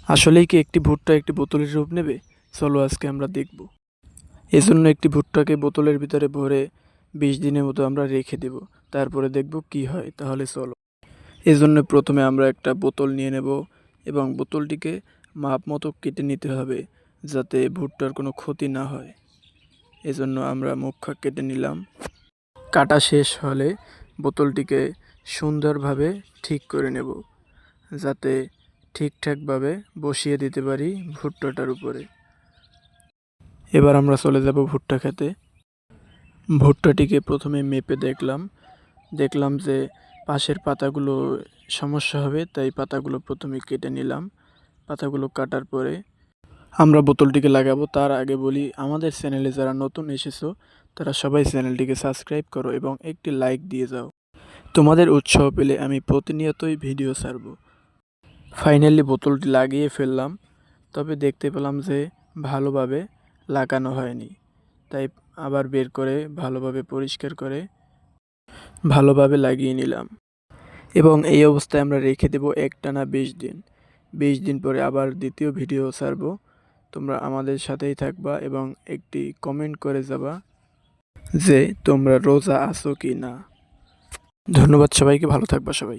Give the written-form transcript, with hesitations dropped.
আসলেই কি একটি ভুট্টা একটি বোতলের রূপ নেবে? চলো আজকে আমরা দেখব। এজন্য একটি ভুট্টাকে বোতলের ভিতরে ভরে 20 দিনের মতো আমরা রেখে দেব। তারপরে দেখব কি হয়। তাহলে চলো। এজন্য প্রথমে আমরা একটা বোতল নিয়ে নেব এবং বোতলটিকে মাপ মতো কেটে নিতে হবে যাতে ভুট্টার কোনো ক্ষতি না হয়। এজন্য আমরা মুখটা কেটে নিলাম। কাটা শেষ হলে বোতলটিকে সুন্দরভাবে ঠিক করে নেব যাতে ঠিকঠাকভাবে বসিয়ে দিতে পারি ভুট্টাটার উপরে। এবার আমরা চলে যাব ভুট্টা খেতে। ভুট্টাটিকে প্রথমে মেপে দেখলাম যে পাশের পাতাগুলো সমস্যা হবে, তাই পাতাগুলো প্রথমে কেটে নিলাম। পাতাগুলো কাটার পরে আমরা বোতলটিকে লাগাবো। তার আগে বলি, আমাদের চ্যানেলে যারা নতুন এসেছো তারা সবাই চ্যানেলটিকে সাবস্ক্রাইব করো এবং একটি লাইক দিয়ে যাও। তোমাদের উৎসাহ পেলে আমি প্রতিনিয়তই ভিডিও ছাড়ব। ফাইনালি বোতলটি লাগিয়ে ফেললাম, তবে দেখতে পেলাম যে ভালোভাবে লাগানো হয়নি, তাই আবার বের করে ভালোভাবে পরিষ্কার করে ভালোভাবে লাগিয়ে নিলাম এবং এই অবস্থায় আমরা রেখে দেব একটানা 20 দিন। 20 দিন পরে আবার দ্বিতীয় ভিডিও ছাড়ব। তোমরা আমাদের সাথেই থাকবা এবং একটি কমেন্ট করে যাবা যে তোমরা রোজা আছো কি না। ধন্যবাদ সবাইকে, ভালো থাকবা সবাই।